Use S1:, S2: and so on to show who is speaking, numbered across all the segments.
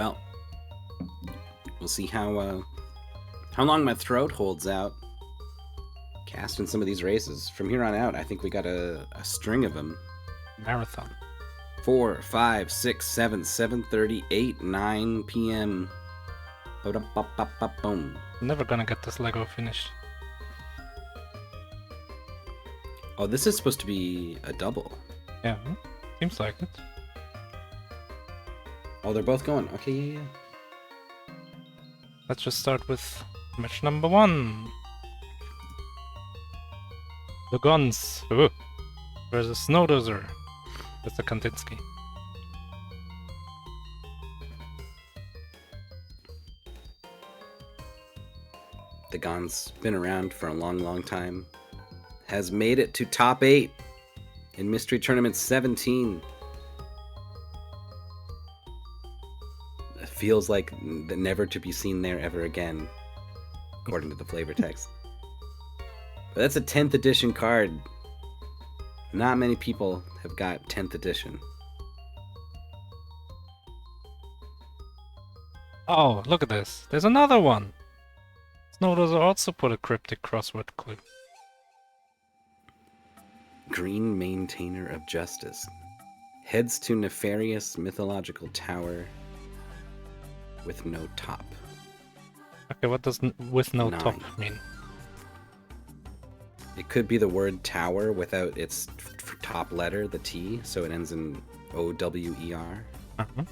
S1: Well, we'll see how long my throat holds out. Casting some of these races. From here on out, I think we got a string of them.
S2: Marathon.
S1: 4, 5, 6, 7, 7:30, 8, 9 p.m. Boom.
S2: Never gonna get this Lego finished.
S1: Oh, this is supposed to be a double.
S2: Yeah, seems like it.
S1: Oh, they're both going. Okay, yeah.
S2: Let's just start with match number 1. TheGons versus Snowdozer. That's the Kandinsky.
S1: TheGons been around for a long time. Has made it to top 8 in Mystery Tournament 17. It feels like never to be seen there ever again, according to the flavor text. But that's a 10th edition card. Not many people have got 10th edition.
S2: Oh, look at this. There's another one. Snowdozer also put a cryptic crossword clue.
S1: Green Maintainer of Justice. Heads to nefarious mythological tower with no top.
S2: Okay, what does with no
S1: 9.
S2: top mean?
S1: It could be the word tower without its top letter, the T, so it ends in O-W-E-R.
S2: Uh-huh.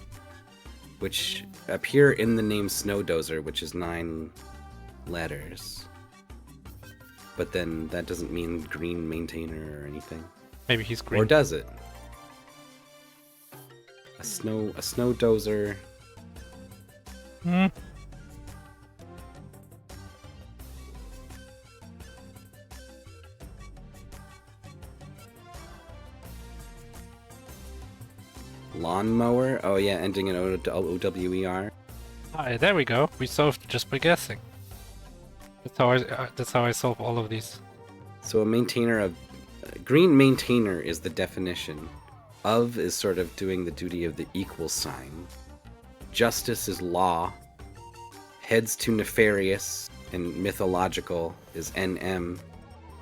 S1: Which appear in the name Snowdozer, which is 9 letters. But then that doesn't mean green maintainer or anything.
S2: Maybe he's green.
S1: Or does it? A snowdozer.
S2: Hmm.
S1: Lawnmower? Oh yeah, ending in O-W-E-R.
S2: Hi, there we go. We solved just by guessing. That's how I solve all of these.
S1: So a maintainer of... green maintainer is the definition. Of is sort of doing the duty of the equal sign. Justice is law. Heads to nefarious and mythological is NM.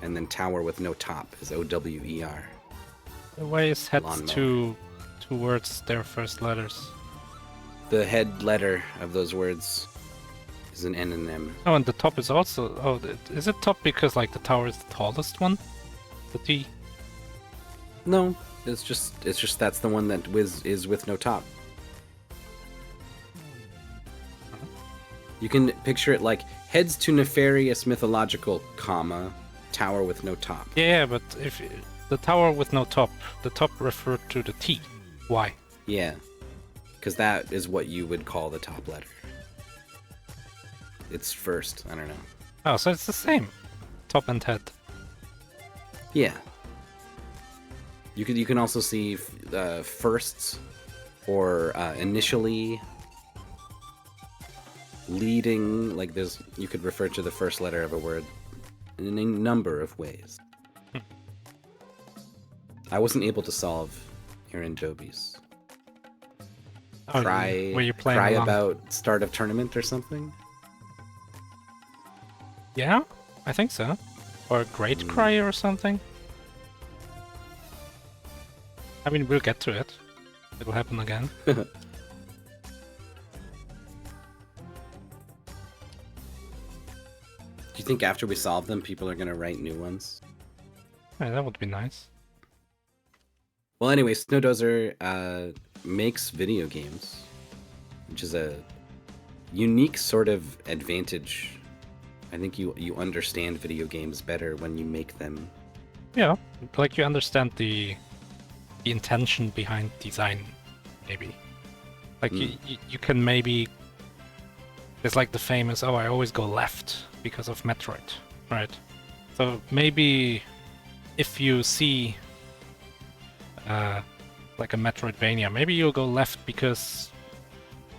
S1: And then tower with no top is OWER.
S2: The way is heads
S1: Lawnmower.
S2: two words, their first letters.
S1: The head letter of those words is an N and M.
S2: Oh, and the top is also... Oh, is it top because like the tower is the tallest one? The T?
S1: No, it's just that's the one that is with no top. You can picture it like heads to nefarious mythological, comma, tower with no top.
S2: Yeah, but if the tower with no top, the top referred to the T. Why?
S1: Yeah, because that is what you would call the top letter. It's first. I don't know.
S2: Oh, so it's the same. Top and head.
S1: Yeah. You can also see firsts or initially, leading, like there's, you could refer to the first letter of a word in a number of ways. I wasn't able to solve Aaron Joby's.
S2: Oh,
S1: Cry,
S2: were you playing
S1: cry
S2: along?
S1: about start of tournament or something?
S2: Yeah, I think so. Or a great cry or something. I mean, we'll get to it. It'll happen again.
S1: Do you think after we solve them, people are going to write new ones?
S2: Yeah, that would be nice.
S1: Well, anyway, Snowdozer makes video games, which is a unique sort of advantage. I think you understand video games better when you make them.
S2: Yeah, like you understand the intention behind design, maybe. Like you can maybe... It's like the famous, oh, I always go left because of Metroid, right? So maybe if you see like a Metroidvania, maybe you'll go left because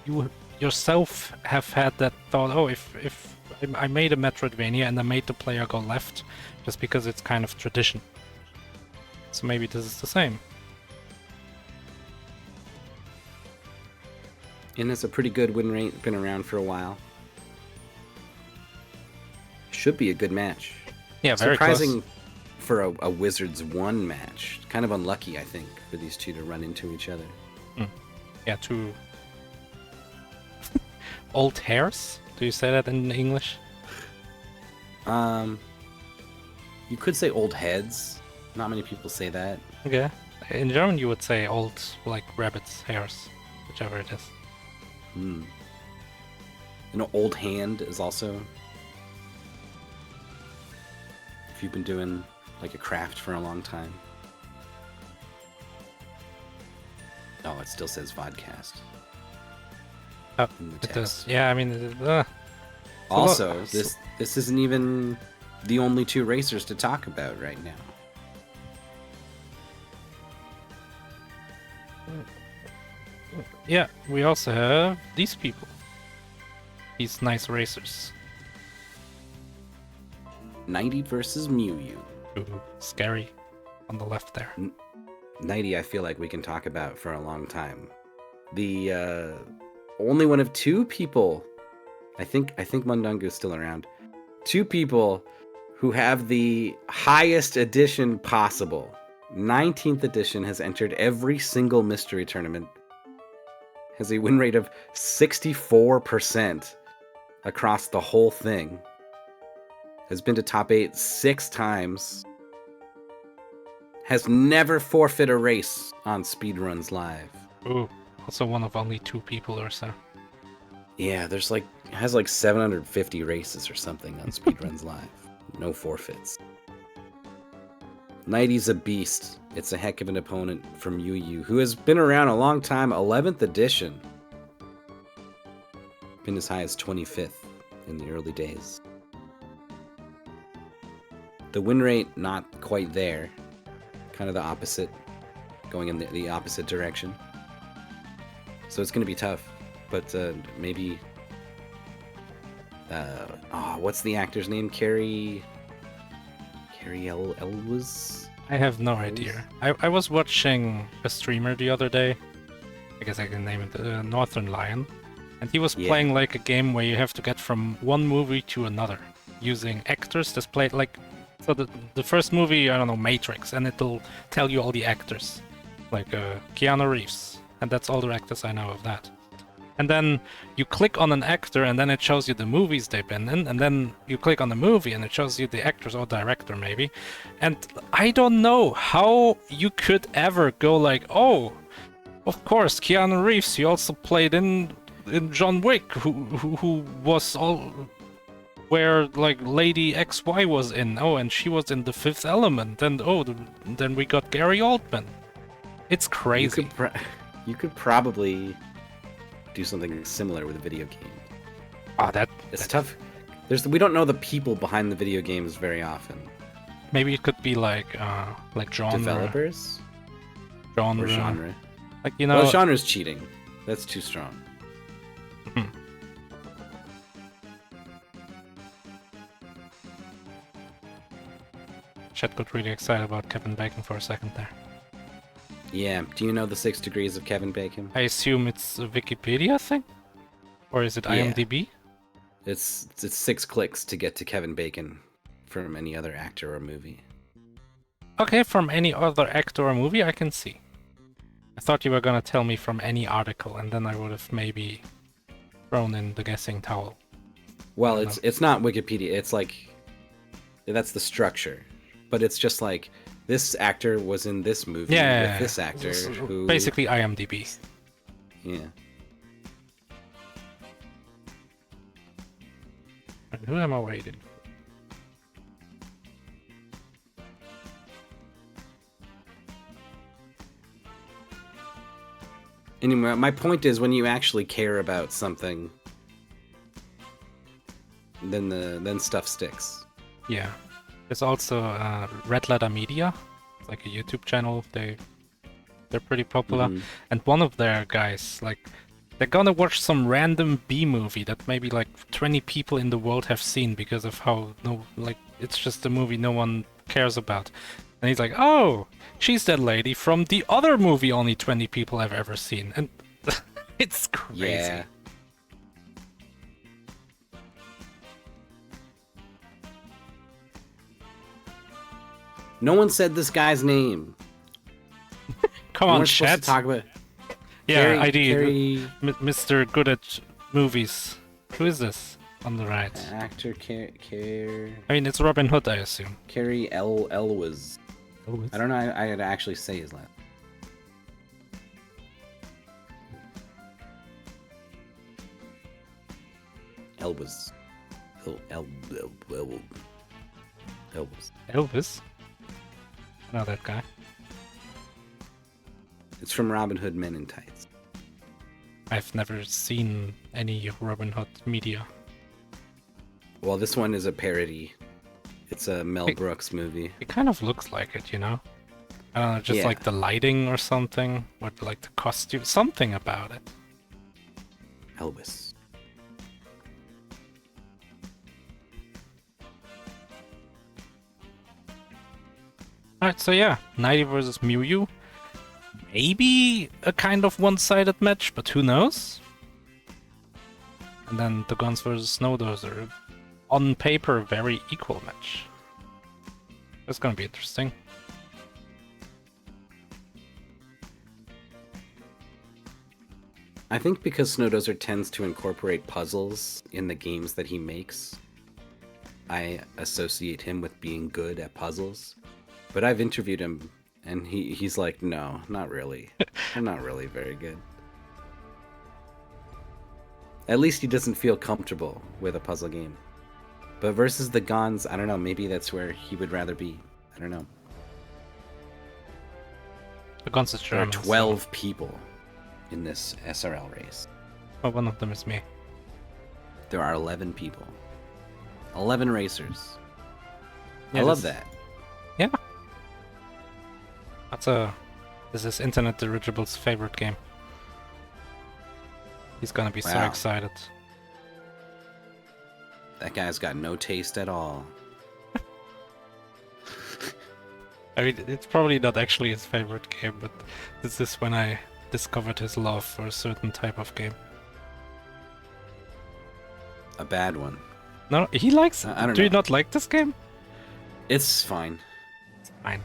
S2: you yourself have had that thought, oh, if I made a Metroidvania and I made the player go left just because it's kind of tradition. So maybe this is the same.
S1: and has a pretty good win rate. Been around for a while. Should be a good match.
S2: Yeah, very
S1: surprising
S2: close.
S1: For a Wizards 1 match. Kind of unlucky, I think, for these two to run into each other.
S2: Yeah, two old hairs. Do you say that in English?
S1: You could say old heads. Not many people say that.
S2: Okay. In German, you would say old, like rabbits' hairs, whichever it is.
S1: An old hand is also. If you've been doing like a craft for a long time. Oh, it still says vodcast.
S2: Oh,
S1: in the
S2: it
S1: text.
S2: does. Yeah, I mean,
S1: Also, this isn't even the only two racers to talk about right now.
S2: yeah, we also have these people. These nice racers.
S1: Knighty versus MewYou.
S2: Ooh, scary on the left there.
S1: Knighty, I feel like we can talk about for a long time. The only one of two people, I think Mundungu's still around. Two people who have the highest edition possible. 19th edition has entered every single mystery tournament. Has a win rate of 64% across the whole thing. Has been to top 8 6 times. Has never forfeit a race on Speedruns Live.
S2: Ooh, also one of only 2 people or so.
S1: Yeah, has like 750 races or something on Speedruns Live. No forfeits. Knighty's a beast. It's a heck of an opponent from MewYou, who has been around a long time, 11th edition. Been as high as 25th in the early days. The win rate, not quite there. Kind of the opposite. Going in the opposite direction. So it's going to be tough. But maybe... what's the actor's name? Carrie Elwes?
S2: I have no idea. I was watching a streamer the other day. I guess I can name it Northern Lion. And he was playing like a game where you have to get from one movie to another. Using actors that's played like... So the first movie, I don't know, Matrix. And it'll tell you all the actors. Like Keanu Reeves. And that's all the actors I know of that. And then you click on an actor and then it shows you the movies they've been in. And then you click on the movie and it shows you the actors or director maybe. And I don't know how you could ever go like, oh, of course, Keanu Reeves, he also played in John Wick, who was all... Where like Lady XY was in. Oh, and she was in The Fifth Element. And oh, then we got Gary Oldman. It's crazy.
S1: You could probably... do something similar with a video game. It's tough. We don't know the people behind the video games very often.
S2: Maybe it could be like genre.
S1: Developers?
S2: Genre.
S1: Or genre.
S2: Like, you know...
S1: Well, genre's cheating. That's too strong.
S2: Chat got really excited about Kevin Bacon for a second there.
S1: Yeah, do you know the 6 degrees of Kevin Bacon?
S2: I assume it's a Wikipedia thing? Or is it IMDb?
S1: It's 6 clicks to get to Kevin Bacon from any other actor or movie.
S2: Okay, from any other actor or movie I can see. I thought you were gonna tell me from any article, and then I would have maybe thrown in the guessing towel.
S1: Well, it's not Wikipedia, it's like... That's the structure. But it's just like... This actor was in this movie with this actor who...
S2: Basically IMDb.
S1: Yeah.
S2: Who am I waiting?
S1: Anyway, my point is when you actually care about something, then stuff sticks.
S2: Yeah. There's also Red Letter Media. It's like a YouTube channel. They're pretty popular. And one of their guys, like, they're gonna watch some random B movie that maybe like 20 people in the world have seen because of how it's just a movie no one cares about. And he's like, oh, she's that lady from the other movie only 20 people have ever seen. And It's crazy.
S1: Yeah. No one said this guy's name.
S2: Come
S1: We
S2: on,
S1: weren't supposed
S2: chat.
S1: to talk about.
S2: Yeah, ID.
S1: Carrie,
S2: Mr. Good at Movies. Who is this on the right?
S1: actor
S2: I mean, it's Robin Hood, I assume.
S1: Carrie Elwes.
S2: Elwes?
S1: I don't know. I had to actually say his last. Elwes. Elwes.
S2: Elvis? I know that guy.
S1: It's from Robin Hood Men in Tights.
S2: I've never seen any Robin Hood media.
S1: Well, this one is a parody. It's a Mel Brooks movie.
S2: It kind of looks like it, you know? I don't know, just
S1: Yeah.
S2: like the lighting or something, or like the costume, something about it.
S1: Elvis.
S2: Alright, so yeah, Knighty versus MewYou. Maybe a kind of one-sided match, but who knows? And then TheGons versus snowdozer. On paper, very equal match. That's gonna be interesting.
S1: I think because snowdozer tends to incorporate puzzles in the games that he makes, I associate him with being good at puzzles. But I've interviewed him, and he's like, no, not really. I'm not really very good. At least he doesn't feel comfortable with a puzzle game. But versus TheGons, I don't know, maybe that's where he would rather be. I don't know.
S2: TheGons is
S1: There are
S2: German.
S1: 12 people in this SRL race.
S2: Oh, one of them is me.
S1: There are 11 people. 11 racers.
S2: Yeah,
S1: I love
S2: this-
S1: that.
S2: Yeah. This is Internet Dirigible's favorite game. He's gonna be so
S1: Wow.
S2: excited.
S1: That guy's got no taste at all.
S2: I mean, it's probably not actually his favorite game, but this is when I discovered his love for a certain type of game.
S1: A bad one.
S2: No, he likes it.
S1: I don't
S2: Do you
S1: know.
S2: not like this game?
S1: It's fine.
S2: Fine.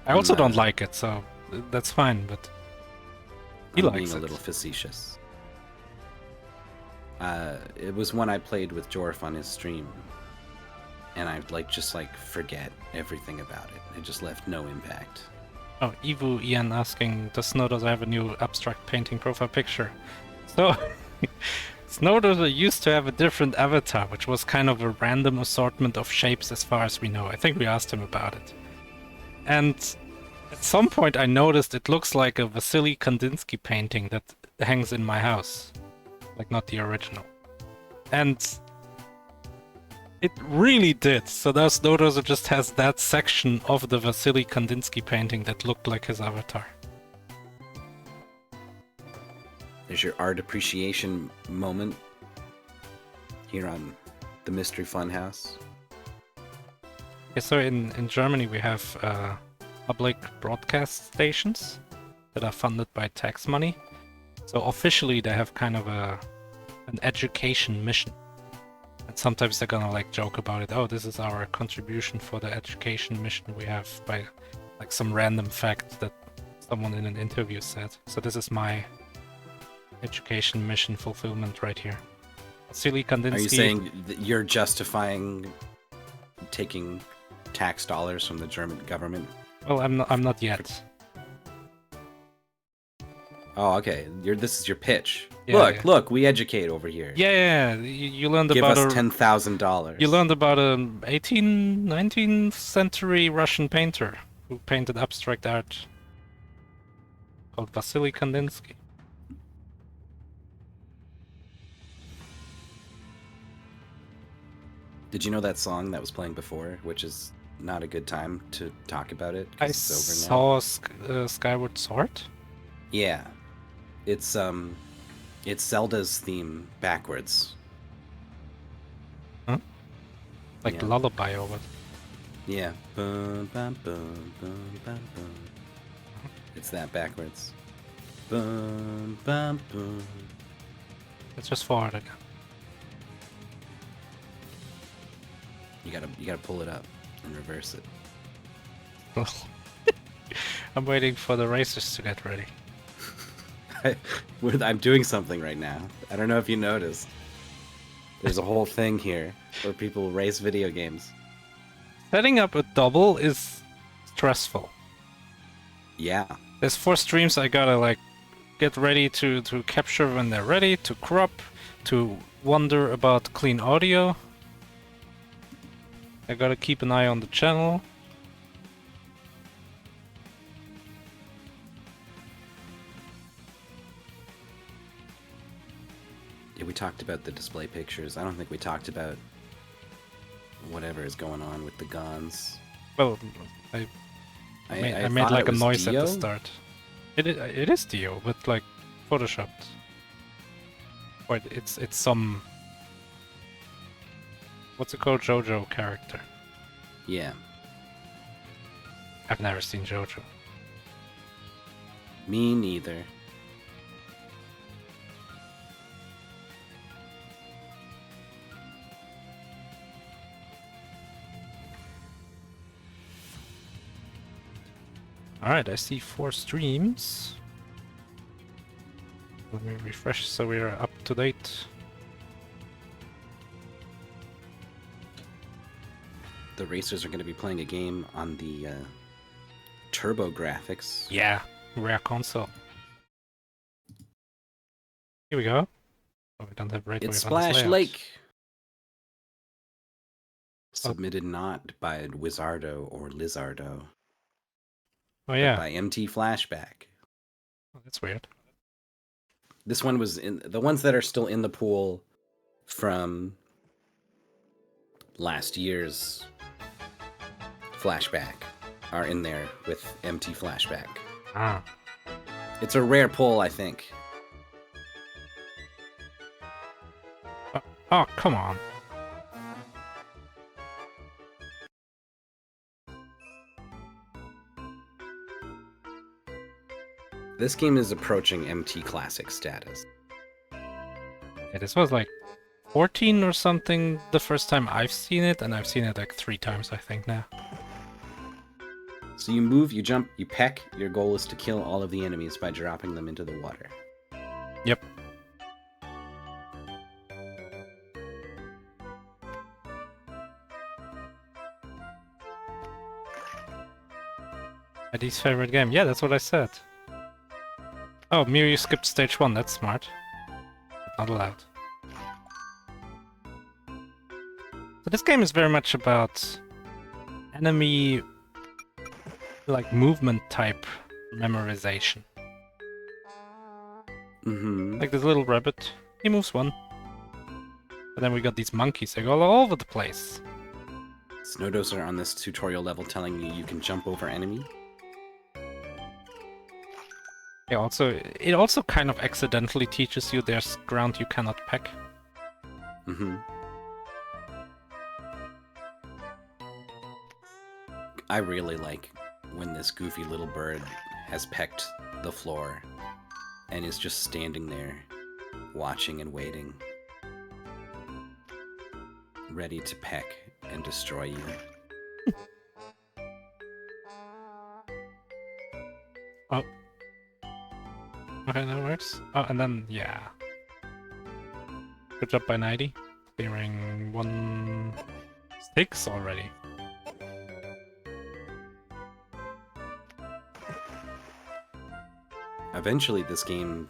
S2: I also
S1: I'm,
S2: don't like it, so that's fine, but he
S1: I'm
S2: likes
S1: being a
S2: it.
S1: little facetious. It was one I played with Jorf on his stream, and I'd just forget everything about it. It just left no impact.
S2: Oh, Evu Ian asking, does snowdozer have a new abstract painting profile picture? So, snowdozer used to have a different avatar, which was kind of a random assortment of shapes as far as we know. I think we asked him about it. And at some point I noticed it looks like a Vasily Kandinsky painting that hangs in my house. Like, not the original. And it really did. So now snowdozer just has that section of the Vasily Kandinsky painting that looked like his avatar.
S1: There's your art appreciation moment here on the Mystery Funhouse.
S2: Yeah, so in Germany we have public broadcast stations that are funded by tax money. So officially they have kind of an education mission. And sometimes they're gonna joke about it. Oh, this is our contribution for the education mission we have, by some random fact that someone in an interview said. So this is my education mission fulfillment right here. Vasily Kandinsky.
S1: Are you saying that you're justifying taking tax dollars from the German government?
S2: Well, I'm not yet.
S1: Oh, okay. This is your pitch.
S2: Yeah,
S1: Look, we educate over here.
S2: Yeah. You learned
S1: Give
S2: about
S1: us $10,000.
S2: You learned about an 19th century Russian painter who painted abstract art called Vasily Kandinsky.
S1: Did you know that song that was playing before, which is not a good time to talk about it? 'Cause
S2: I
S1: it's over now.
S2: saw Skyward Sword.
S1: Yeah, it's Zelda's theme backwards.
S2: Like
S1: Yeah.
S2: the lullaby or what?
S1: Yeah. Bum, bum, bum, bum, bum, bum. It's that backwards. Boom, bum, boom.
S2: Let's just forward again.
S1: You gotta pull it up and reverse it.
S2: I'm waiting for the racers to get ready.
S1: I'm doing something right now. I don't know if you noticed. There's a whole thing here where people race video games.
S2: Setting up a double is stressful.
S1: Yeah.
S2: There's 4 streams I gotta like get ready to capture when they're ready, to crop, to wonder about clean audio. I gotta keep an eye on the channel.
S1: Yeah, we talked about the display pictures. I don't think we talked about whatever is going on with the GONs.
S2: Well, I made like a noise at the start. It is Dio, but like photoshopped. Or it's some, what's it called, JoJo character.
S1: Yeah.
S2: I've never seen JoJo.
S1: Me neither.
S2: Alright, I see 4 streams. Let me refresh so we are up to date.
S1: The racers are going to be playing a game on the Turbo graphics.
S2: Yeah, rare console. Here we go. Oh, we don't have right.
S1: It's Splash Lake. Submitted not by Wizardo or Lizardo.
S2: Oh yeah.
S1: By MT Flashback.
S2: Oh, that's weird.
S1: This one was in the ones that are still in the pool from last year's Flashback are in there with MT Flashback.
S2: Ah.
S1: It's a rare pull, I think.
S2: Oh, come on.
S1: This game is approaching MT Classic status.
S2: Yeah, this was like 14 or something the first time I've seen it, and I've seen it like 3 times, I think, now.
S1: So you move, you jump, you peck. Your goal is to kill all of the enemies by dropping them into the water.
S2: Yep. Eddie's favorite game. Yeah, that's what I said. Oh, MewYou skipped stage 1. That's smart. But not allowed. So this game is very much about enemy, like, movement type memorization.
S1: Mm-hmm.
S2: Like this little rabbit. He moves one. But then we got these monkeys. They go all over the place.
S1: Snowdozer on this tutorial level telling you can jump over enemy.
S2: Yeah, it also kind of accidentally teaches you there's ground you cannot peck.
S1: Mm-hmm. I really like when this goofy little bird has pecked the floor and is just standing there, watching and waiting, ready to peck and destroy you.
S2: Oh. Okay, that works. Oh, and then, yeah. Good job by Knighty. Clearing 1 6 already.
S1: Eventually, this game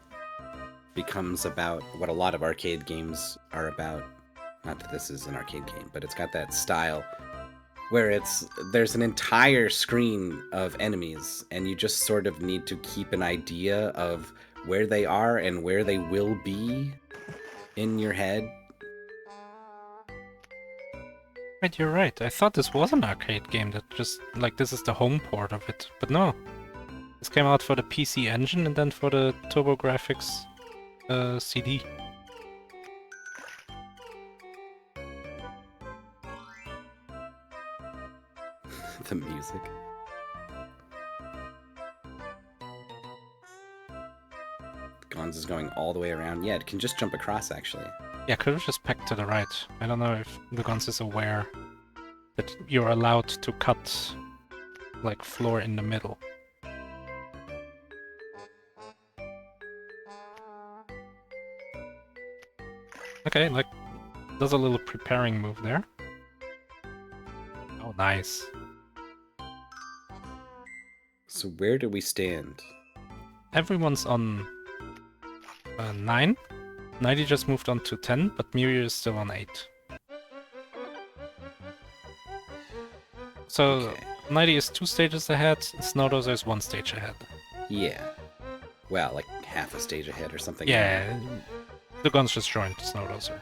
S1: becomes about what a lot of arcade games are about. Not that this is an arcade game, but it's got that style where there's an entire screen of enemies, and you just sort of need to keep an idea of where they are and where they will be in your head.
S2: Right, you're right. I thought this was an arcade game that just, like, this is the home port of it. But no. This came out for the PC Engine and then for the TurboGrafx CD.
S1: The music. TheGons is going all the way around. Yeah, it can just jump across, actually.
S2: Yeah, could have just pegged to the right. I don't know if TheGons is aware that you're allowed to cut, like, floor in the middle. Okay, like, does a little preparing move there. Oh, nice.
S1: So where do we stand?
S2: Everyone's on 9. Knighty just moved on to 10, but MewYou is still on 8. So,
S1: Okay.
S2: Knighty is 2 stages ahead, snowdozer is 1 stage ahead.
S1: Yeah. Well, like half a stage ahead or something.
S2: Yeah, TheGons just joined snowdozer.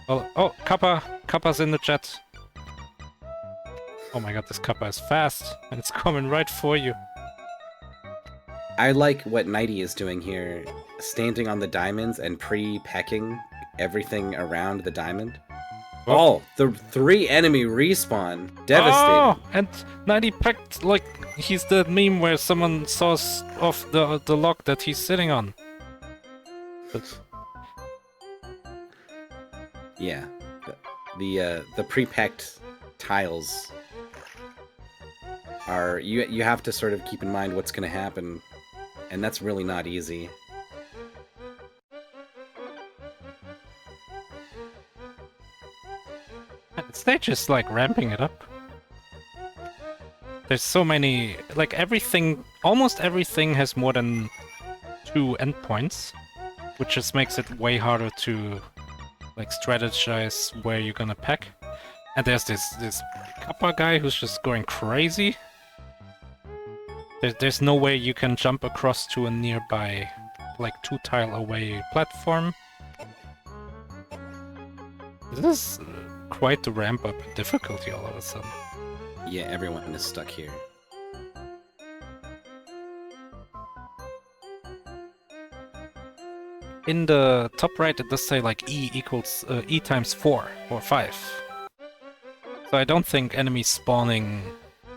S2: Well, oh, Kappa's in the chat. Oh my god, this Kappa is fast, and it's coming right for you.
S1: I like what Knighty is doing here, standing on the diamonds and pre-pecking everything around the diamond. Oh, the 3 enemy respawn. Devastating.
S2: Oh, and Knighty pecked, like, he's the meme where someone saws off the log that he's sitting on. But
S1: Yeah. The pre-pecked tiles are... You have to sort of keep in mind what's going to happen, and that's really not easy.
S2: the stage is, like, ramping it up. There's so many... Like, everything... Almost everything has more than 2 endpoints, which just makes it way harder to, like, strategize where you're gonna peck. And there's this Kappa guy who's just going crazy. There's no way you can jump across to a nearby, like, 2-tile away platform. This is quite the ramp up in difficulty all of a sudden.
S1: Yeah, everyone is stuck here.
S2: In the top right, it does say like E equals E times 4 or 5. So I don't think enemy spawning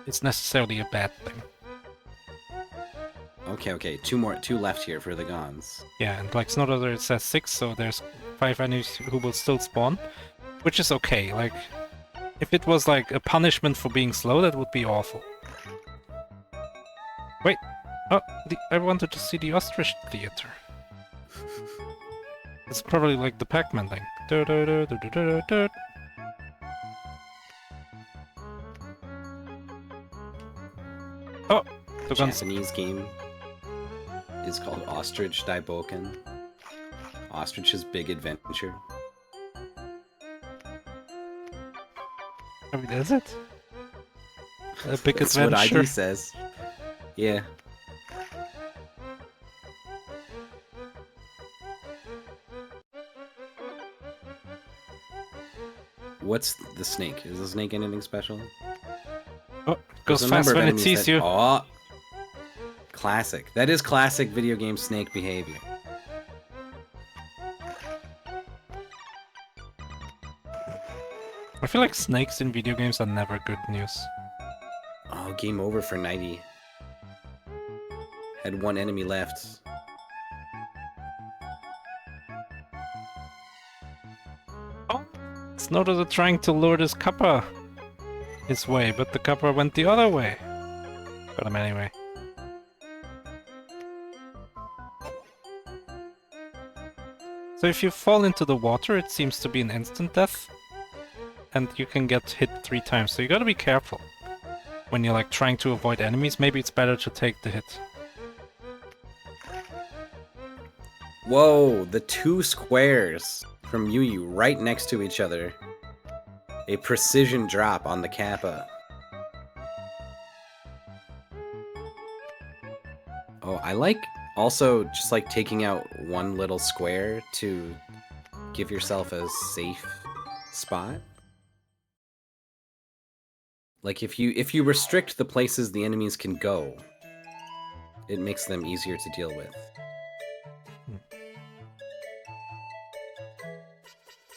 S2: is necessarily a bad thing.
S1: Okay, 2 left here for the TheGons.
S2: Yeah, and like snowdozer it says 6, so there's 5 enemies who will still spawn, which is okay. Like, if it was like a punishment for being slow, that would be awful. Wait, oh, I wanted to see the ostrich theater. It's probably like the Pac-Man thing. Oh,
S1: The Japanese game is called Ostrich Daiboken. Ostrich's Big Adventure.
S2: I mean, is it? A big
S1: That's
S2: adventure.
S1: what ID says. Yeah. What's the snake? Is the snake anything special?
S2: Oh, goes
S1: There's a
S2: fast
S1: number of
S2: when it
S1: enemies
S2: sees
S1: that-
S2: you.
S1: Oh, classic. That is classic video game snake behavior.
S2: I feel like snakes in video games are never good news.
S1: Oh, game over for Knighty. Had 1 enemy left.
S2: Oh, snowdozer trying to lure this Kappa his way, but the Kappa went the other way. Got him anyway. So if you fall into the water, it seems to be an instant death. And you can get hit 3 times, so you gotta be careful. When you're like trying to avoid enemies, maybe it's better to take the hit.
S1: Whoa, the 2 squares from MewYou right next to each other. A precision drop on the Kappa. Oh, I like also just like taking out 1 little square to give yourself a safe spot. Like if you restrict the places the enemies can go, it makes them easier to deal with.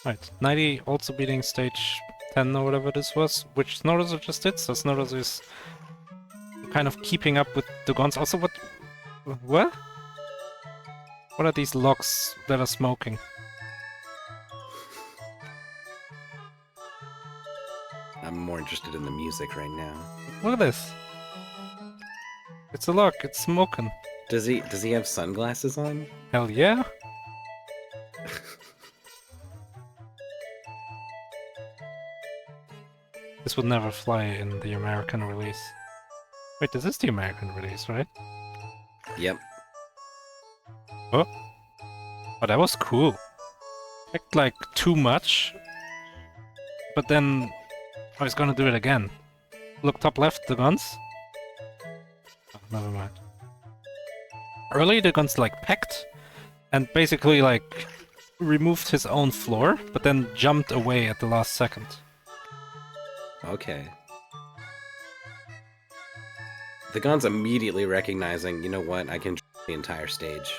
S2: Right, Knighty also beating stage 10 or whatever this was, which snowdozer just did, so snowdozer is kind of keeping up with TheGons. Also, what? What are these logs that are smoking?
S1: I'm more interested in the music right now.
S2: Look at this. It's a log. It's smoking.
S1: Does he have sunglasses on?
S2: Hell yeah. This would never fly in the American release. Wait, this is the American release, right?
S1: Yep.
S2: Oh. Oh, that was cool. Act like too much. But then... Oh, he's gonna do it again. Look top left, the guns. Oh, never mind. Early, the guns like pecked and basically like removed his own floor, but then jumped away at the last second.
S1: Okay. TheGons immediately recognizing, you know what, I can the entire stage.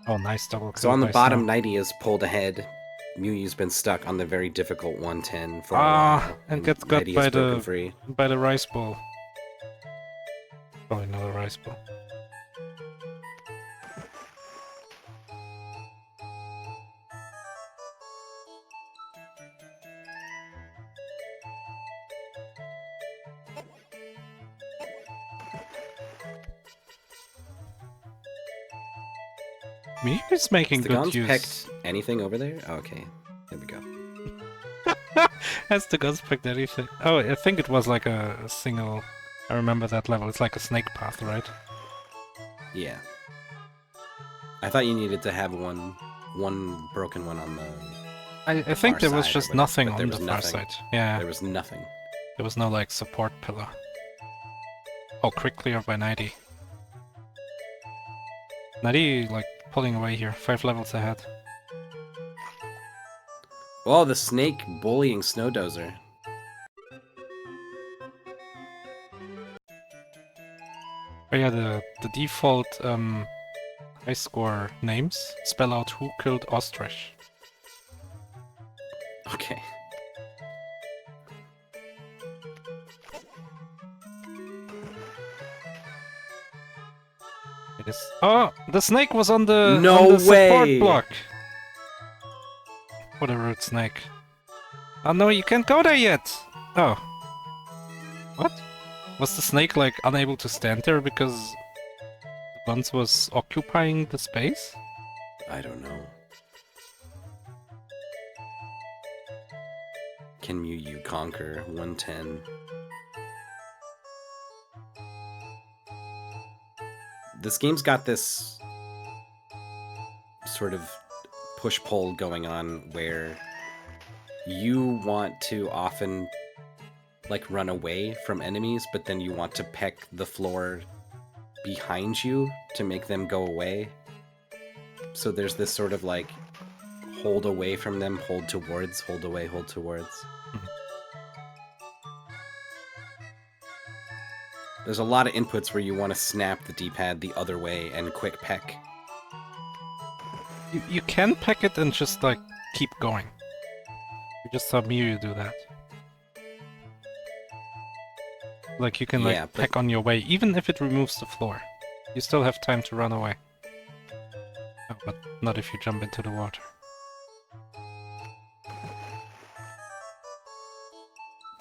S2: Oh, nice double kill.
S1: So on the
S2: by
S1: bottom,
S2: Snow.
S1: Knighty is pulled ahead. MewYou's been stuck on the very difficult 110 for a
S2: Ah,
S1: while.
S2: and gets got
S1: Knighty
S2: by
S1: is broken
S2: the
S1: free.
S2: by the rice ball. Probably not a rice ball. MewYou's making
S1: Has
S2: good
S1: TheGons
S2: use.
S1: pecked anything over there? Oh, okay, there we go.
S2: Has the guns picked anything? Oh, I think it was like a single... I remember that level. It's like a snake path, right?
S1: Yeah. I thought you needed to have one broken one on the...
S2: I think
S1: far
S2: there was
S1: side or
S2: just
S1: whatever,
S2: nothing
S1: but
S2: on
S1: there
S2: the
S1: was
S2: far
S1: nothing.
S2: side. Yeah,
S1: There was nothing.
S2: there was no like support pillar. Oh, quick clear by Knighty. Knighty like pulling away here, 5 levels ahead.
S1: Oh, the snake bullying snowdozer.
S2: Oh yeah, the default high score names spell out who killed Ostrich.
S1: Okay.
S2: It is. Oh, the snake was on the
S1: No
S2: on the support
S1: way!
S2: block. What a rude snake. Oh no, you can't go there yet. Oh. What? Was the snake like unable to stand there because the Buns was occupying the space?
S1: I don't know. Can MewYou conquer 110? This game's got this sort of push-pull going on where you want to often like run away from enemies, but then you want to peck the floor behind you to make them go away. So there's this sort of like hold away from them, hold towards, hold away, hold towards. There's a lot of inputs where you want to snap the D-pad the other way and quick peck.
S2: You can peck it and just like keep going. You just saw MewYou do that. Like you can like
S1: Yeah, but-
S2: peck on your way, even if it removes the floor. You still have time to run away. Oh, but not if you jump into the water.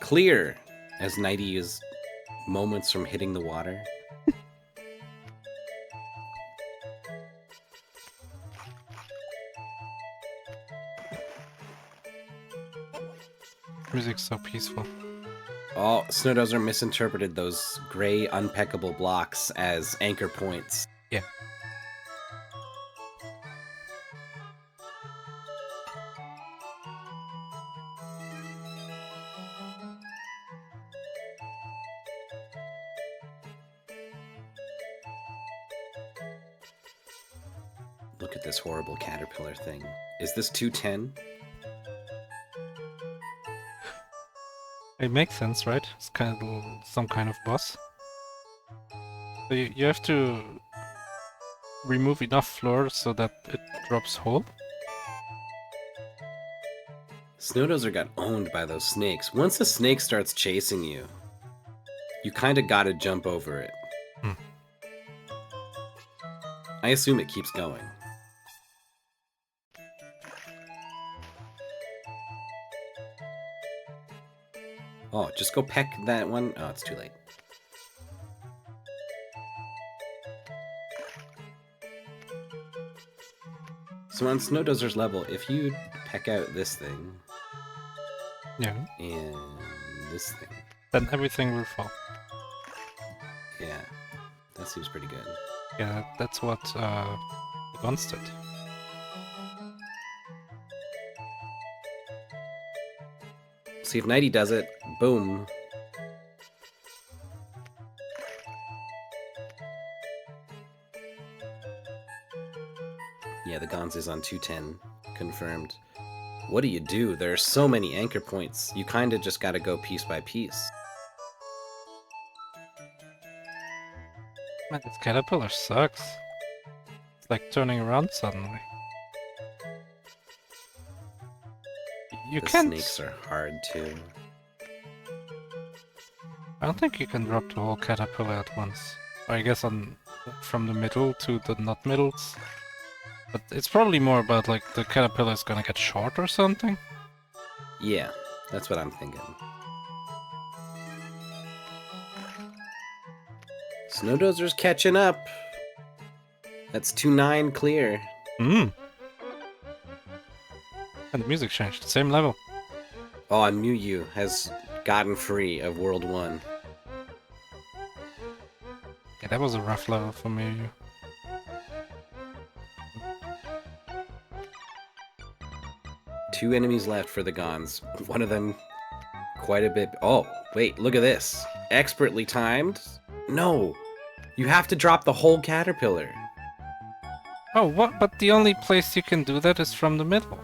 S1: Clear, as Knighty is moments from hitting the water.
S2: Music's so peaceful.
S1: Oh, Snowdozer misinterpreted those gray unpeckable blocks as anchor points.
S2: Yeah.
S1: Look at this horrible caterpillar thing. Is this 210?
S2: It makes sense, right? It's kind of some kind of boss. So you have to remove enough floor so that it drops whole.
S1: Snowdozer got owned by those snakes. Once a snake starts chasing you, you kind of gotta jump over it. I assume it keeps going. Oh, just go peck that one. Oh, it's too late. So on Snowdozer's level, if you peck out this thing...
S2: Yeah.
S1: And this thing.
S2: Then everything will fall.
S1: Yeah, that seems pretty good.
S2: Yeah, that's what TheGons did.
S1: See if Knighty does it. Boom. Yeah, TheGons is on 210. Confirmed. What do? There are so many anchor points. You kind of just gotta go piece by piece.
S2: Man, this caterpillar sucks. It's like turning around suddenly. You
S1: The
S2: can't...
S1: snakes are hard too.
S2: I don't think you can drop the whole caterpillar at once. Or I guess from the middle to the not middles. But it's probably more about like the caterpillar is gonna get short or something.
S1: Yeah, that's what I'm thinking. Snowdozer's catching up. That's 2-9 clear.
S2: And the music changed. Same level.
S1: Oh, and MewYou has gotten free of World 1.
S2: Yeah, that was a rough level for me.
S1: 2 enemies left for TheGons. One of them quite a bit... Oh, wait, look at this. Expertly timed? No! You have to drop the whole caterpillar.
S2: Oh, what? But the only place you can do that is from the middle.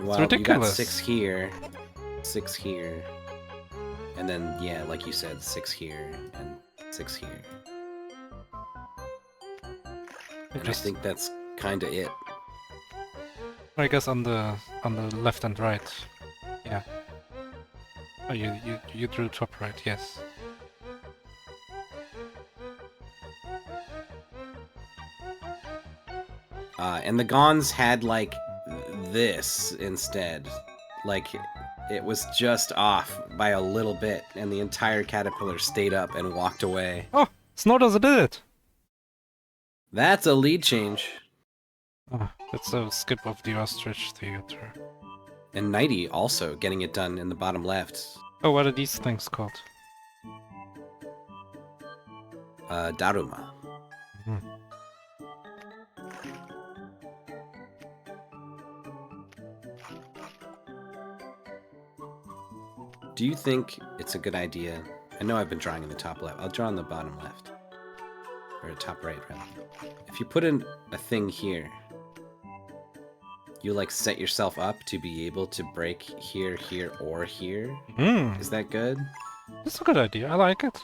S1: Well,
S2: ridiculous.
S1: you got 6 here, 6 here, and then, yeah, like you said, 6 here, and 6 here. And I think that's kinda it.
S2: I guess on the left and right. Yeah. Oh, you drew top right, yes.
S1: And TheGons had, like, this instead. Like, it was just off by a little bit, and the entire caterpillar stayed up and walked away.
S2: Oh, snowdozer did it!
S1: That's a lead change.
S2: Oh, that's a skip of the ostrich theater.
S1: And Knighty also getting it done in the bottom left.
S2: Oh, what are these things called?
S1: Daruma. Do you think it's a good idea? I know I've been drawing in the top left. I'll draw in the bottom left. Or top right, rather. If you put in a thing here, you like set yourself up to be able to break here, here, or here. Is that good?
S2: That's a good idea. I like it.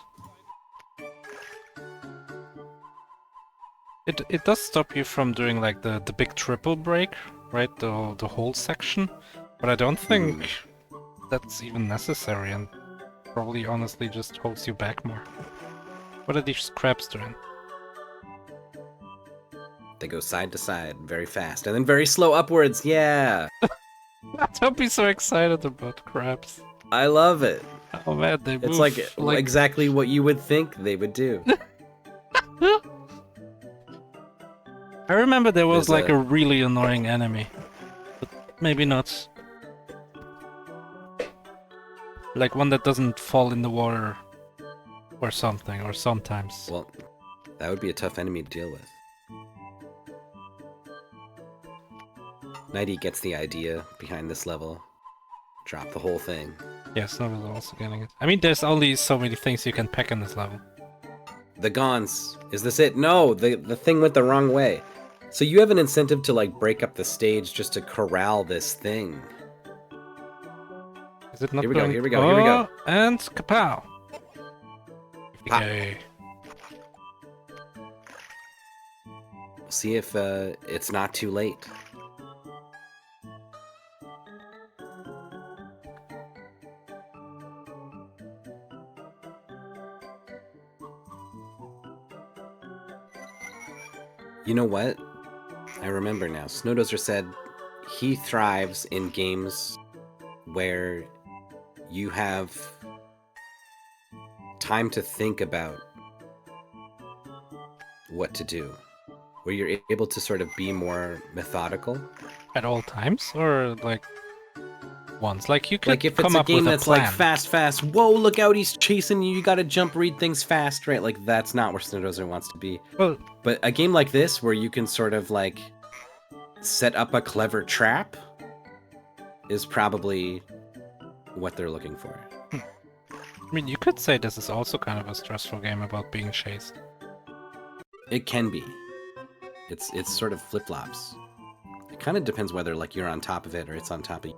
S2: It does stop you from doing like the big triple break, right? The whole section. But I don't think that's even necessary, and probably honestly just holds you back more. What are these crabs doing?
S1: They go side to side very fast, and then very slow upwards. Yeah!
S2: Don't be so excited about crabs.
S1: I love it.
S2: Oh man, they move.
S1: It's like exactly what you would think they would do.
S2: I remember there was like a really annoying enemy. But maybe not. Like one that doesn't fall in the water or something, or sometimes.
S1: Well, that would be a tough enemy to deal with. Knighty gets the idea behind this level. Drop the whole thing.
S2: Yeah, Snowball's also getting it. I mean, there's only so many things you can pack in this level.
S1: TheGons. Is this it? No, the thing went the wrong way. So you have an incentive to like break up the stage just to corral this thing.
S2: Is it not
S1: Here we go,
S2: going...
S1: here we go, here we go.
S2: And kapow! Okay.
S1: We'll see if it's not too late. You know what? I remember now. Snowdozer said he thrives in games where you have time to think about what to do, where you're able to sort of be more methodical.
S2: At all times, or like once? Like you could
S1: Like if it's
S2: come
S1: a
S2: up
S1: game
S2: with a
S1: that's
S2: plan.
S1: like fast, whoa, look out, he's chasing you, you gotta jump, read things fast, right? Like that's not where Snowdozer wants to be.
S2: Well,
S1: But a game like this where you can sort of like set up a clever trap is probably what they're looking for.
S2: I mean, you could say this is also kind of a stressful game about being chased.
S1: It can be. It's sort of flip-flops. It kind of depends whether like you're on top of it or it's on top of you.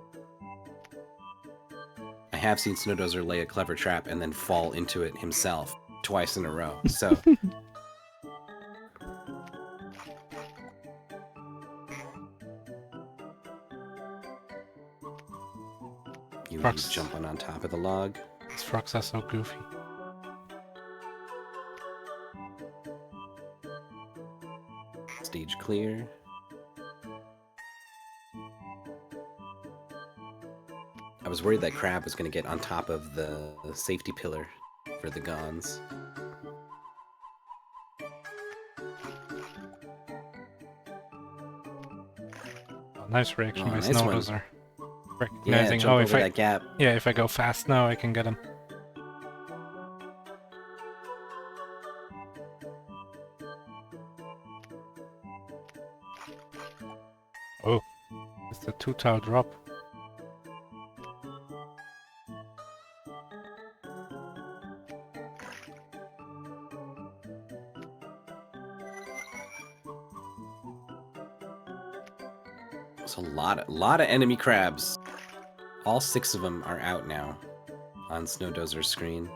S1: I have seen Snowdozer lay a clever trap and then fall into it himself twice in a row. So you jumping on top of the log.
S2: These frogs are so goofy.
S1: Stage clear. I was worried that Crab was going to get on top of the safety pillar for the GONS.
S2: Oh, nice reaction by
S1: nice
S2: Snowdozer.
S1: Yeah,
S2: Recognizing,
S1: jump over that gap.
S2: Yeah, if I go fast now, I can get him. Oh, it's the 2-tile drop.
S1: There's a lot of enemy crabs. All 6 of them are out now on Snowdozer's screen.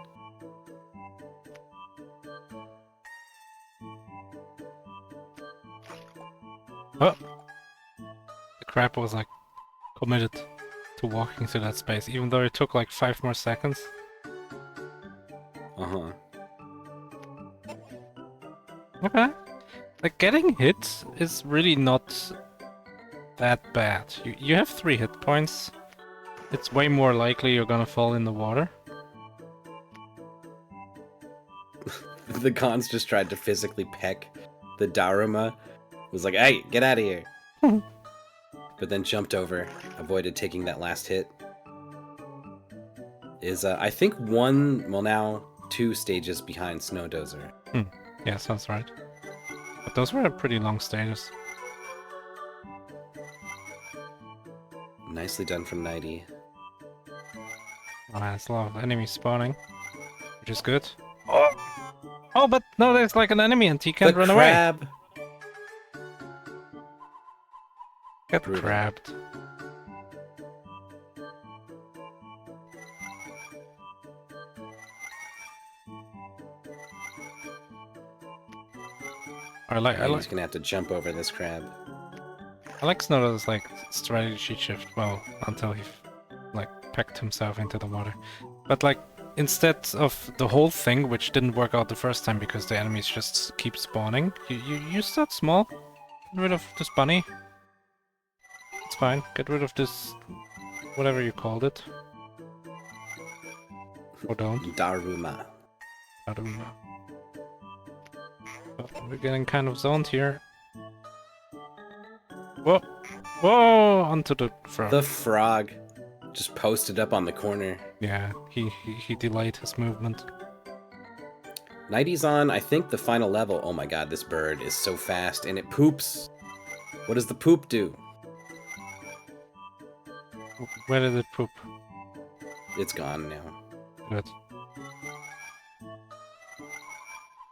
S2: Oh! The crab was like committed to walking through that space, even though it took like 5 more seconds.
S1: Uh-huh.
S2: Okay. Like getting hit is really not that bad. You have 3 hit points. It's way more likely you're gonna fall in the water.
S1: The GONS just tried to physically peck the Daruma. Was like, hey, get out of here. But then jumped over, avoided taking that last hit. Is, I think 2 stages behind Snowdozer.
S2: Yeah, sounds right. But those were pretty long stages.
S1: Nicely done from Knighty.
S2: Oh, there's a lot of enemies spawning, which is good. Oh! Oh, but no, there's like an enemy and he can't run away.
S1: Crab.
S2: Get
S1: Brutal.
S2: crabbed.
S1: He's gonna have to jump over this crab.
S2: I like Snowdozer's like strategy shift. Well, until he like pecked himself into the water. But like instead of the whole thing, which didn't work out the first time because the enemies just keep spawning, you start small. Get rid of this bunny. It's fine. Get rid of this, whatever you called it. Or don't.
S1: Daruma.
S2: Daruma. Oh, we're getting kind of zoned here. Whoa! Whoa! Onto the frog.
S1: The frog just posted up on the corner.
S2: Yeah, he delayed his movement.
S1: Knighty's on, I think, the final level. Oh my god, this bird is so fast, and it poops. What does the poop do?
S2: Where did it poop?
S1: It's gone now.
S2: Good.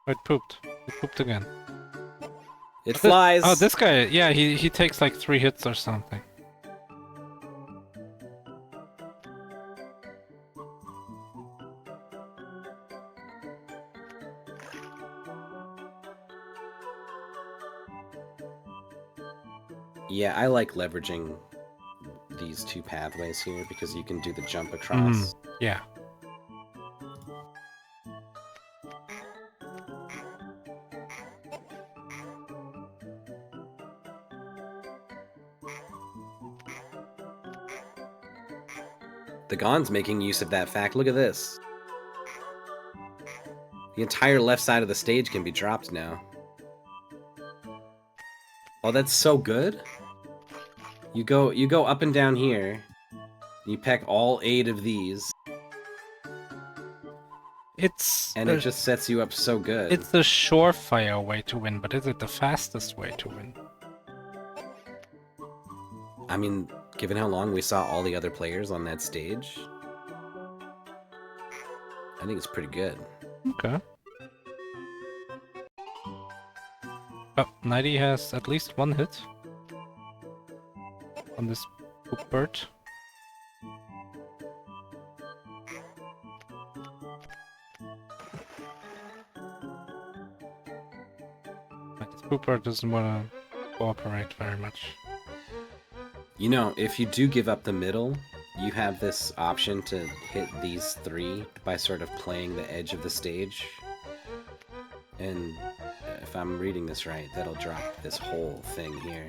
S2: Oh, it pooped. It pooped again.
S1: It flies!
S2: Oh, this guy, yeah, he takes like 3 hits or something.
S1: Yeah, I like leveraging these 2 pathways here because you can do the jump across.
S2: Yeah.
S1: TheGons making use of that fact. Look at this. The entire left side of the stage can be dropped now. Oh, that's so good. You go up and down here. You peck all 8 of these. And it just sets you up so good.
S2: It's the surefire way to win, but is it the fastest way to win?
S1: I mean, given how long we saw all the other players on that stage, I think it's pretty good.
S2: Okay. Oh, Knighty has at least 1 hit on this poop bird. This poop bird doesn't want to cooperate very much.
S1: You know, if you do give up the middle, you have this option to hit these 3 by sort of playing the edge of the stage. And if I'm reading this right, that'll drop this whole thing here.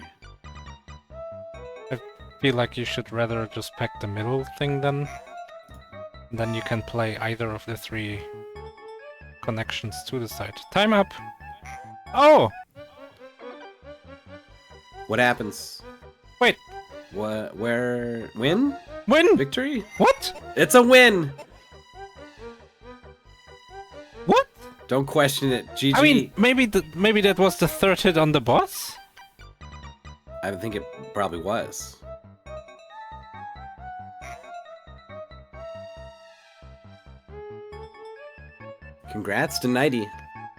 S2: I feel like you should rather just pick the middle thing then. Then you can play either of the 3 connections to the side. Time up! Oh!
S1: What happens?
S2: Wait!
S1: What? Where? Win?
S2: Win!
S1: Victory?
S2: What?
S1: It's a win!
S2: What?
S1: Don't question it. GG.
S2: I mean, maybe that was the 3rd hit on the boss?
S1: I think it probably was. Congrats to Knighty.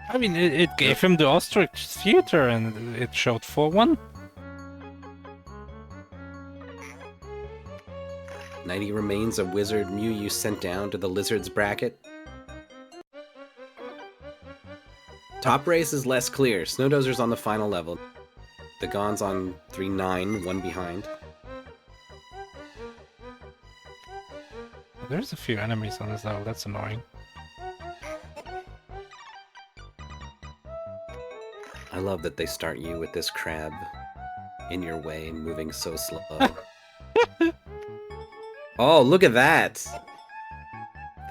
S2: I mean, it gave him the ostrich theater and it showed 4-1.
S1: Knighty remains a wizard MewYou sent down to the lizard's bracket. Top race is less clear. Snowdozer's on the final level. TheGons on 3-9, 1 behind.
S2: There's a few enemies on this level, that's annoying.
S1: I love that they start you with this crab in your way, moving so slow. Oh, look at that!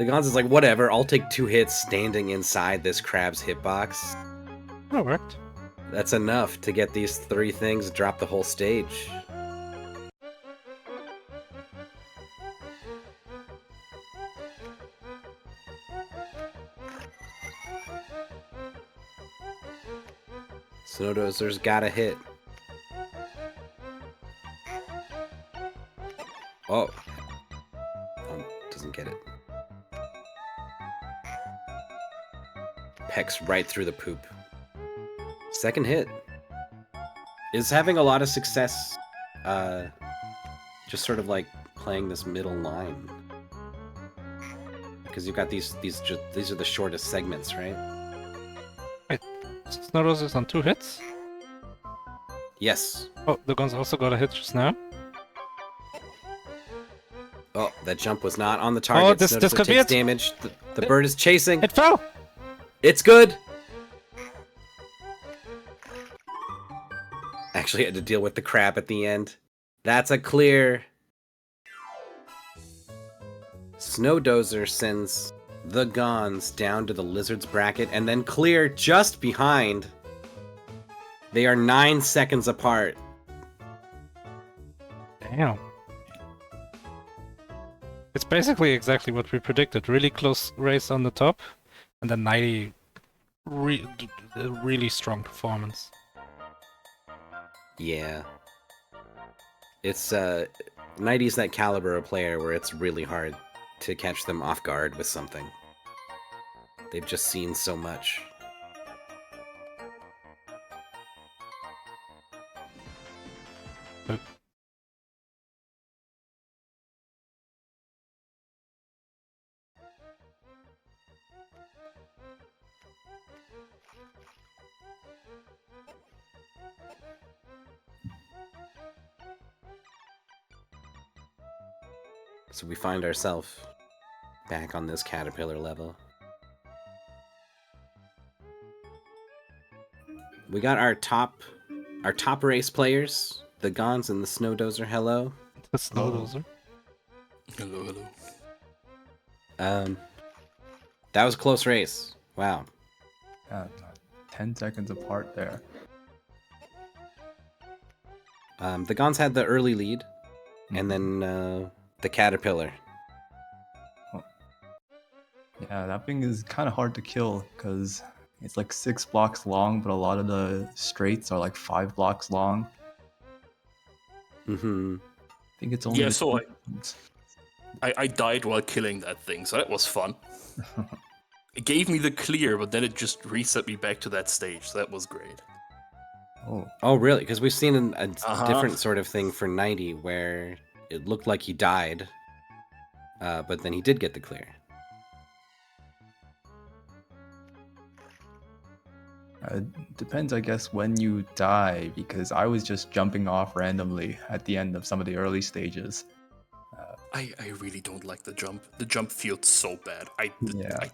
S1: TheGons is like, whatever, I'll take 2 hits standing inside this crab's hitbox.
S2: That worked.
S1: That's enough to get these 3 things, drop the whole stage. Snowdozer's got a hit. Oh. Doesn't get it. Pecks right through the poop. Second hit. Is having a lot of success, just sort of like playing this middle line. Because you've got these are the shortest segments, right?
S2: Wait, Snowdozer's on 2 hits?
S1: Yes.
S2: Oh, TheGons also got a hit just now.
S1: Oh, that jump was not on the target.
S2: Oh, this could be it.
S1: Damage. The bird is chasing.
S2: It fell!
S1: It's good! Actually had to deal with the crab at the end. That's a clear. Snowdozer sends TheGons down to the lizard's bracket and then clear just behind. They are 9 seconds apart.
S2: Damn. It's basically exactly what we predicted. Really close race on the top, and then Knighty, really strong performance.
S1: Yeah. It's, Knighty's that caliber of player where it's really hard to catch them off guard with something. They've just seen so much. So we find ourselves back on this caterpillar level. We got our top race players, TheGons and the Snowdozer. Hello.
S2: The Snowdozer.
S3: Hello, hello.
S1: That was a close race. Wow.
S3: 10 seconds apart there.
S1: The Gons had the early lead, and then the Caterpillar.
S3: Yeah, that thing is kind of hard to kill because it's like 6 blocks long, but a lot of the straights are like 5 blocks long.
S1: Mm-hmm.
S3: I think it's only.
S4: Yeah, so I died while killing that thing, so that was fun. It gave me the clear, but then it just reset me back to that stage, so that was great.
S1: Oh, really? Because we've seen a different sort of thing for Knighty where it looked like he died, but then he did get the clear.
S3: Depends, I guess, when you die, because I was just jumping off randomly at the end of some of the early stages.
S4: I really don't like the jump. The jump feels so bad. I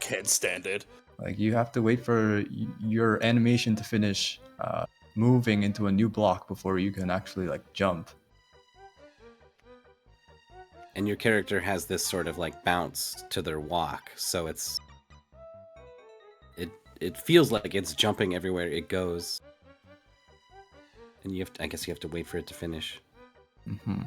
S4: can't stand it.
S3: Like, you have to wait for your animation to finish moving into a new block before you can actually, like, jump.
S1: And your character has this sort of, like, bounce to their walk, so it feels like it's jumping everywhere it goes. And I guess you have to wait for it to finish.
S3: Mm-hmm.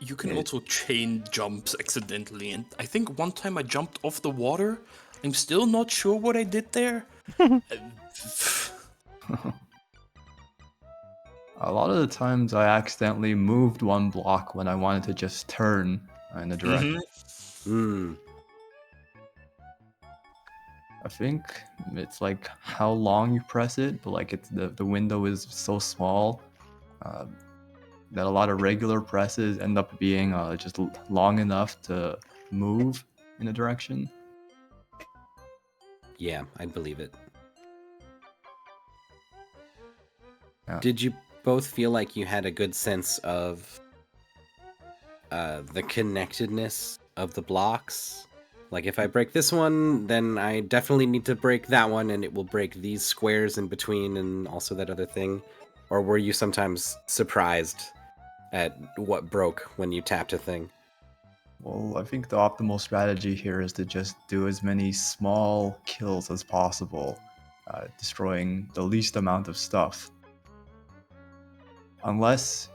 S4: You can also chain jumps accidentally, and I think one time I jumped off the water. I'm still not sure what I did there.
S3: A lot of the times I accidentally moved one block when I wanted to just turn in a direction. I think it's like how long you press it, but like the window is so small that a lot of regular presses end up being just long enough to move in a direction.
S1: Yeah, I believe it.
S3: Yeah.
S1: Did you both feel like you had a good sense of the connectedness of the blocks? Like, if I break this one, then I definitely need to break that one, and it will break these squares in between and also that other thing? Or were you sometimes surprised at what broke when you tapped a thing?
S3: Well, I think the optimal strategy here is to just do as many small kills as possible, destroying the least amount of stuff. Unless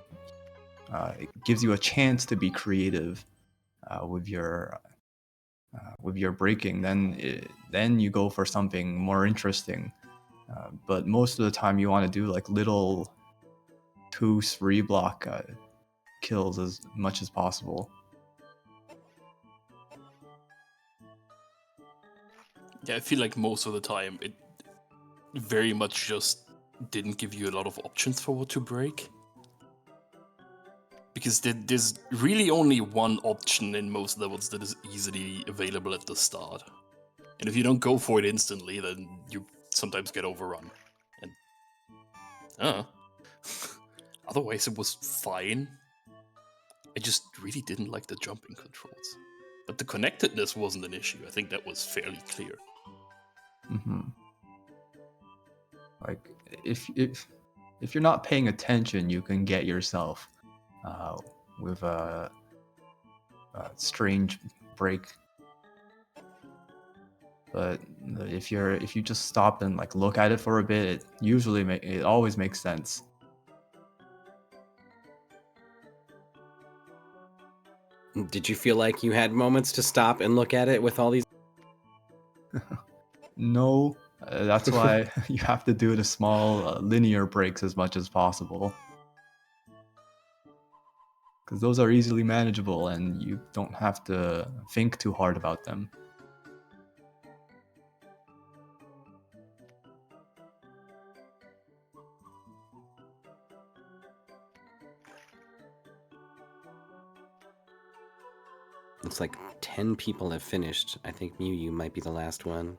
S3: it gives you a chance to be creative with your breaking, then you go for something more interesting. But most of the time, you want to do like little 2-3 block kills as much as possible.
S4: Yeah, I feel like most of the time it very much just didn't give you a lot of options for what to break. Because there's really only one option in most levels that is easily available at the start. And if you don't go for it instantly, then you sometimes get overrun. And otherwise it was fine. I just really didn't like the jumping controls. But the connectedness wasn't an issue. I think that was fairly clear.
S3: Mm-hmm. Like, if you're not paying attention, you can get yourself with a strange break. But if you just stop and like look at it for a bit, it always makes sense.
S1: Did you feel like you had moments to stop and look at it with all these?
S3: No, that's why you have to do the small linear breaks as much as possible. Because those are easily manageable and you don't have to think too hard about them.
S1: Looks like 10 people have finished. I think MewYou might be the last one.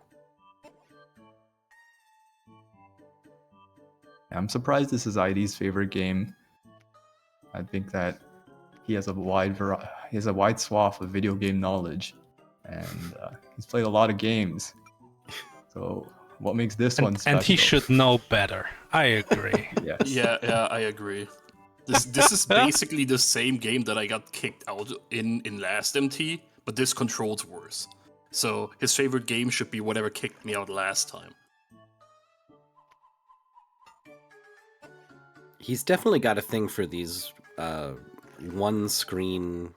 S3: I'm surprised this is ID's favorite game. I think that he has a wide swath of video game knowledge, and he's played a lot of games. So what makes this one special?
S2: And he should know better. I agree.
S3: Yes.
S4: Yeah, I agree. This is basically the same game that I got kicked out in last MT, but this controls worse. So his favorite game should be whatever kicked me out last time.
S1: He's definitely got a thing for these one screen,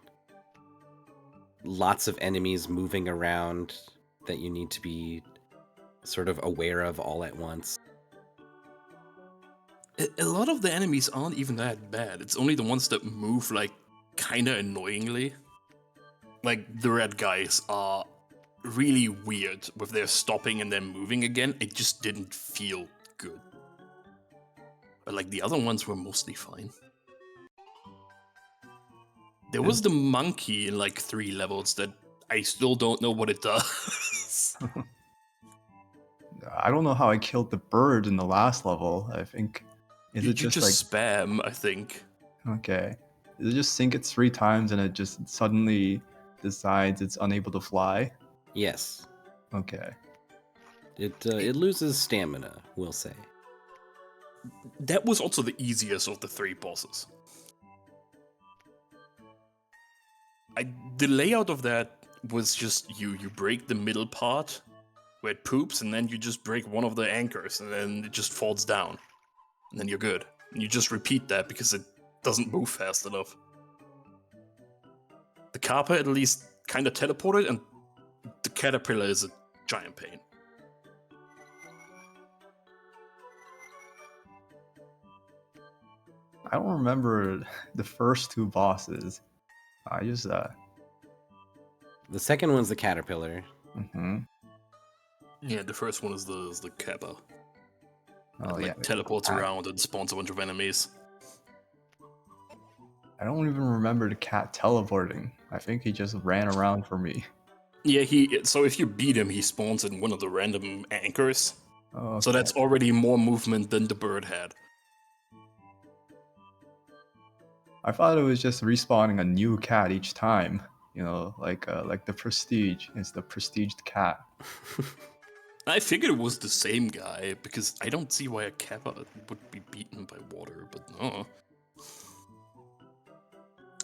S1: lots of enemies moving around that you need to be sort of aware of all at once.
S4: A lot of the enemies aren't even that bad. It's only the ones that move like kinda annoyingly. Like the red guys are really weird with their stopping and then moving again. It just didn't feel good. But like the other ones were mostly fine. There was the monkey in like 3 levels that I still don't know what it does.
S3: I don't know how I killed the bird in the last level. I think is
S4: you
S3: it just,
S4: spam, I think.
S3: okay? Is it just sink it 3 times and it just suddenly decides it's unable to fly?
S1: Yes.
S3: Okay.
S1: It loses stamina, we'll say.
S4: That was also the easiest of the 3 bosses. The layout of that was just you break the middle part where it poops, and then you just break one of the anchors, and then it just falls down. And then you're good. And you just repeat that because it doesn't move fast enough. The Kappa at least kind of teleported, and the Caterpillar is a giant pain.
S3: I don't remember the first 2 bosses. I just
S1: The second one's the caterpillar.
S4: Yeah, the first one is the Kappa.
S3: Oh
S4: It,
S3: yeah.
S4: teleports around and spawns a bunch of enemies.
S3: I don't even remember the cat teleporting. I think he just ran around for me.
S4: Yeah, so if you beat him, he spawns in one of the random anchors.
S3: Oh,
S4: So
S3: okay.
S4: that's already more movement than the bird had.
S3: I thought it was just respawning a new cat each time. You know, like the Prestige. It's the prestiged cat.
S4: I figured it was the same guy, because I don't see why a Kappa would be beaten by water, but no.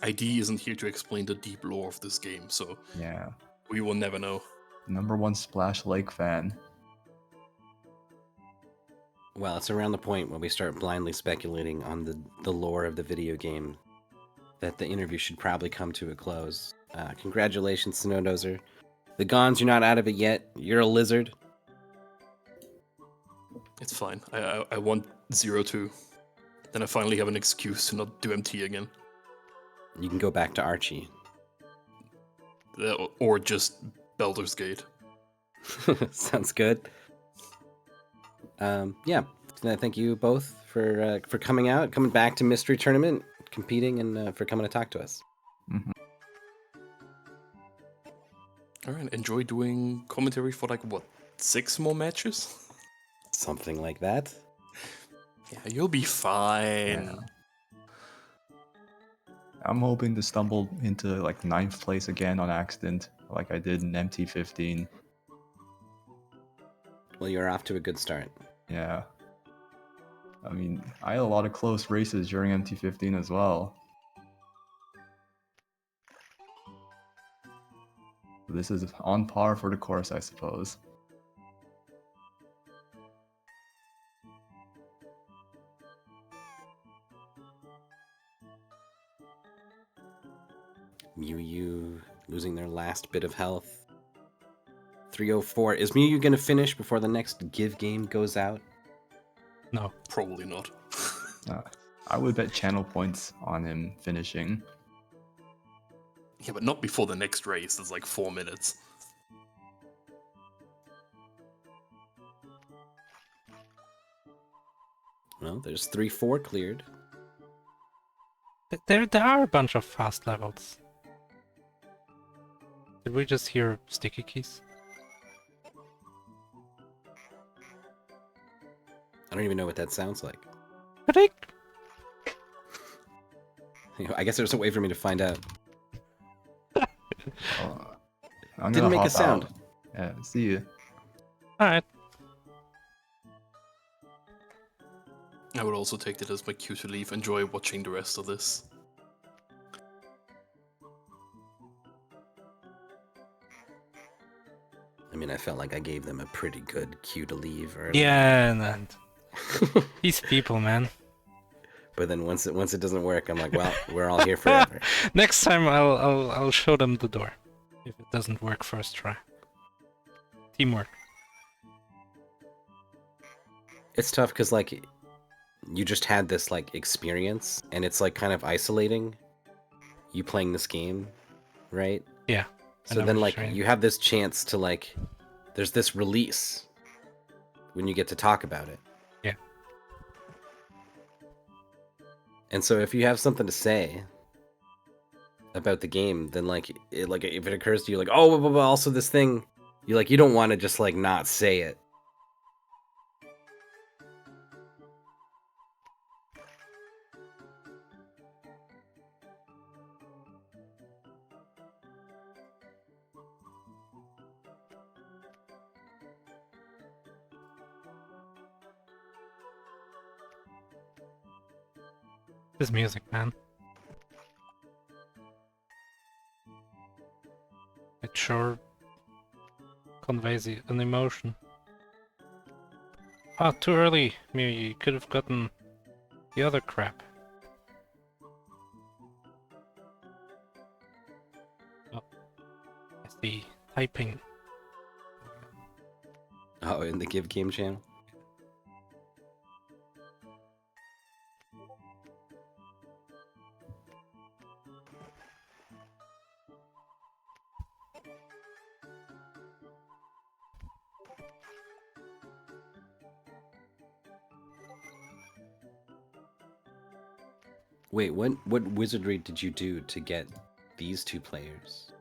S4: ID isn't here to explain the deep lore of this game, so
S3: Yeah.
S4: we will never know.
S3: #1 Splash Lake fan.
S1: Well, it's around the point when we start blindly speculating on the lore of the video game that the interview should probably come to a close. Congratulations, snowdozer. TheGons, you're not out of it yet. You're a lizard.
S4: It's fine. I want 0-2. Then I finally have an excuse to not do MT again.
S1: You can go back to Archie.
S4: Or just Baldur's Gate.
S1: Sounds good. Yeah. Thank you both for coming out, coming back to Mystery Tournament, competing, and for coming to talk to us.
S3: Mhm.
S4: Alright, enjoy doing commentary for like, what, 6 more matches?
S1: Something like that.
S4: Yeah, you'll be fine.
S3: Yeah. I'm hoping to stumble into like 9th place again on accident, like I did in MT15.
S1: Well, you're off to a good start.
S3: Yeah. I mean, I had a lot of close races during MT15 as well. This is on par for the course, I suppose.
S1: MewYou losing their last bit of health. 304. Is MewYou going to finish before the next Give game goes out?
S2: No.
S4: Probably not.
S3: I would bet channel points on him finishing.
S4: Yeah, but not before the next race. It's like 4 minutes.
S1: Well, there's 3-4 cleared.
S2: There are a bunch of fast levels. Did we just hear sticky keys?
S1: I don't even know what that sounds like.
S2: Click.
S1: I guess there's a way for me to find out.
S3: I'm
S1: Didn't
S3: gonna
S1: make a
S3: hop
S1: sound.
S3: out. Yeah, see you.
S2: Alright.
S4: I would also take that as my cue to leave. Enjoy watching the rest of this.
S1: I mean, I felt like I gave them a pretty good cue to leave early.
S2: Yeah, and these people, man.
S1: But then once it doesn't work, I'm like, well, we're all here forever.
S2: Next time I'll show them the door. If it doesn't work first try. Teamwork.
S1: It's tough because like you just had this like experience, and it's like kind of isolating. You playing this game, right?
S2: Yeah.
S1: So then like you have this chance to like, there's this release when you get to talk about it.
S2: Yeah.
S1: And so if you have something to say about the game, then like if it occurs to you like, oh, but also this thing, you don't want to just like not say it.
S2: This music, man. It sure conveys an emotion. Ah, too early, MewYou. You could have gotten the other crap. Oh, I see. Typing.
S1: Oh, in the Give Game channel? Wait, what wizardry did you do to get these two players?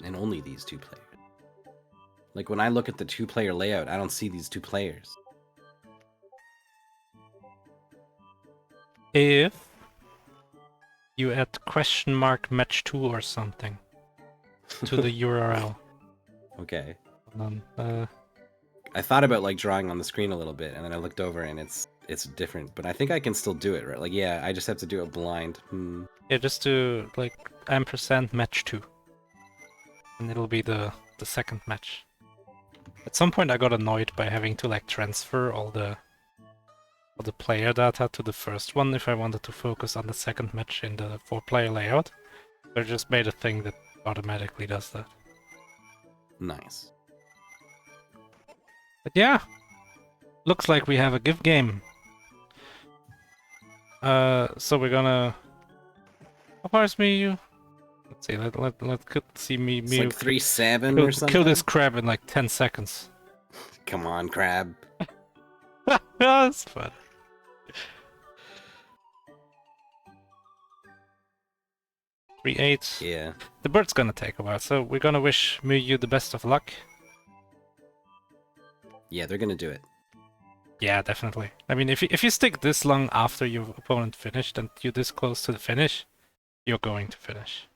S1: And only these two players? Like, when I look at the two-player layout, I don't see these two players.
S2: If you add !match2 or something to the URL.
S1: Okay.
S2: And then,
S1: I thought about, like, drawing on the screen a little bit, and then I looked over, and it's different. But I think I can still do it, right? Like, yeah, I just have to do it blind.
S2: yeah, just do, like, !match2. And it'll be the second match. At some point I got annoyed by having to, like, transfer all the player data to the first one if I wanted to focus on the second match in the 4-player layout. So I just made a thing that automatically does that.
S1: Nice.
S2: But yeah, looks like we have a give game. So we're gonna... How far is MewYou? Let's see, let's see me.
S1: It's like 3-7 or something?
S2: Kill this crab in like 10 seconds.
S1: Come on, crab.
S2: That's fun. Three 8.
S1: Yeah.
S2: The bird's gonna take a while, so we're gonna wish MewYou the best of luck.
S1: Yeah, they're gonna do it.
S2: Yeah, definitely. I mean, if you stick this long after your opponent finished and you're this close to the finish, you're going to finish.